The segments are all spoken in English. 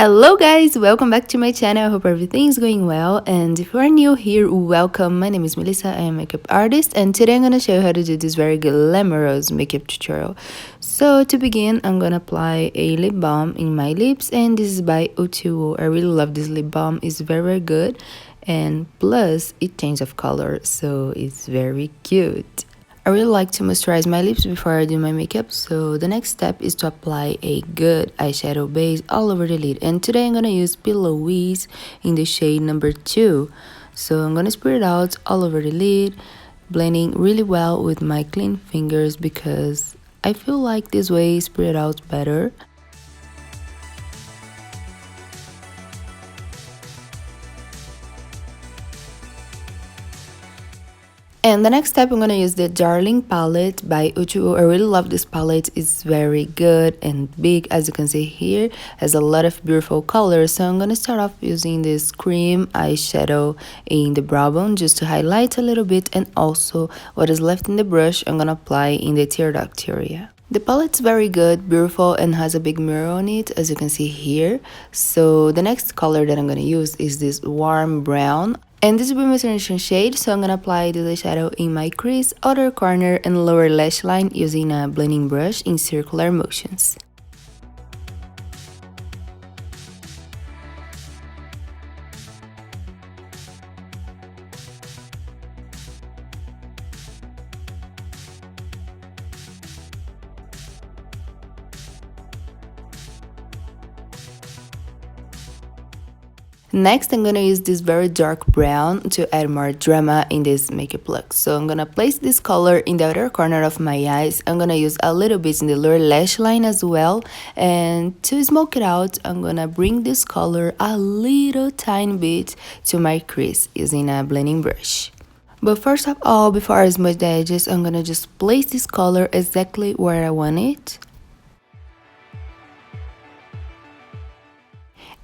Hello guys, welcome back to my channel. I hope everything's going well, and if you are new here, welcome. My name is Melissa. I am a makeup artist, and today I'm gonna show you how to do this very glamorous makeup tutorial. So to begin, I'm gonna apply a lip balm in my lips, and this is by O.Two.O. I really love this lip balm. It's very good, and plus it changes of color, so it's very cute. I really like to moisturize my lips before I do my makeup, so the next step is to apply a good eyeshadow base all over the lid. And today I'm gonna use Pillowies in the shade number 2. So I'm gonna spread it out all over the lid, blending really well with my clean fingers because I feel like this way spread out better. And the next step, I'm going to use the Darling palette by O.Two.O. I really love this palette. It's very good and big, as you can see here. Has a lot of beautiful colors. So I'm going to start off using this cream eyeshadow in the brow bone just to highlight a little bit. And also what is left in the brush, I'm going to apply in the tear duct area. The palette's very good, beautiful, and has a big mirror on it, as you can see here. So the next color that I'm going to use is this warm brown. And this will be my transition shade, so I'm going to apply this eyeshadow in my crease, outer corner, and lower lash line using a blending brush in circular motions. Next, I'm gonna use this very dark brown to add more drama in this makeup look. So I'm gonna place this color in the outer corner of my eyes. I'm gonna use a little bit in the lower lash line as well. And to smoke it out, I'm gonna bring this color a little tiny bit to my crease using a blending brush. But first of all, before I smudge the edges, I'm gonna just place this color exactly where I want it.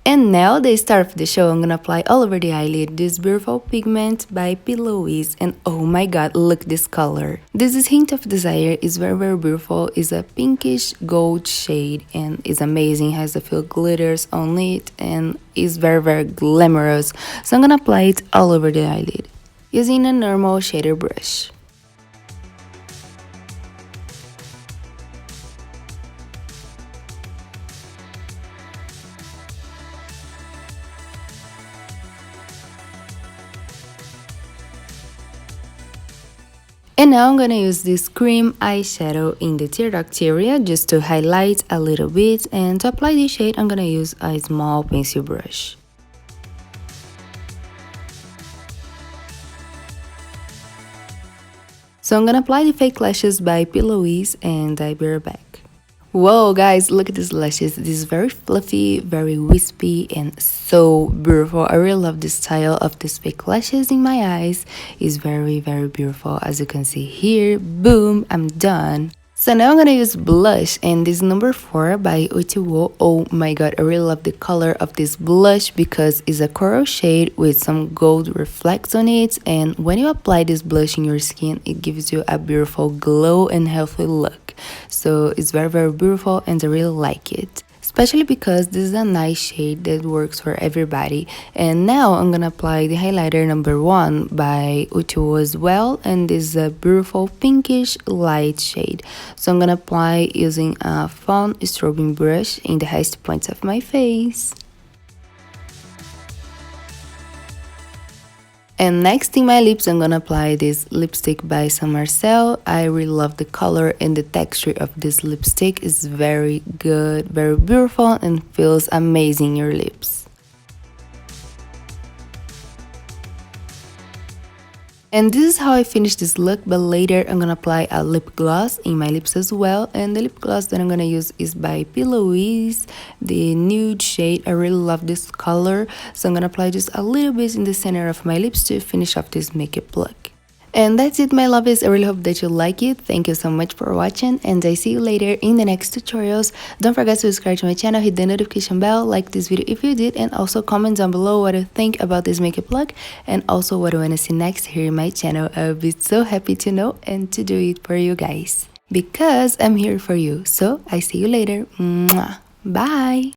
And now the start of the show, I'm gonna apply all over the eyelid this beautiful pigment by Pillowies, and oh my god, look this color. This is Hint of Desire, is very beautiful, is a pinkish gold shade and is amazing, has a few glitters on it and is very glamorous. So I'm gonna apply it all over the eyelid using a normal shader brush. And now I'm gonna use this cream eyeshadow in the tear duct area just to highlight a little bit, and to apply this shade I'm gonna use a small pencil brush. So I'm gonna apply the fake lashes by Pillowies, and I'll be right back. Whoa guys, look at these lashes. This is very fluffy, very wispy, and so beautiful. I really love the style of these fake lashes in my eyes. It's very beautiful, as you can see here. Boom, I'm done. So now I'm gonna use blush, and this is number 4 by O.Two.O. Oh my god, I really love the color of this blush because it's a coral shade with some gold reflects on it, and when you apply this blush in your skin, it gives you a beautiful glow and healthy look. So it's very beautiful, and I really like it. Especially because this is a nice shade that works for everybody. And now I'm gonna apply the highlighter number 1 by O.Two.O as well, and this is a beautiful pinkish light shade. So I'm gonna apply using a fun strobing brush in the highest points of my face. And next in my lips, I'm gonna apply this lipstick by Saint Marcel. I really love the color, and the texture of this lipstick is very good, very beautiful, and feels amazing in your lips. And this is how I finish this look, but later I'm gonna apply a lip gloss in my lips as well. And the lip gloss that I'm gonna use is by Pillowies, the nude shade. I really love this color, so I'm gonna apply just a little bit in the center of my lips to finish off this makeup look. And that's it, my lovies. I really hope that you like it. Thank you so much for watching, and I see you later in the next tutorials. Don't forget to subscribe to my channel, hit the notification bell, like this video if you did, and also comment down below what you think about this makeup look, and also what you want to see next here in my channel. I will be so happy to know and to do it for you guys, because I'm here for you. So I see you later. Mwah. Bye!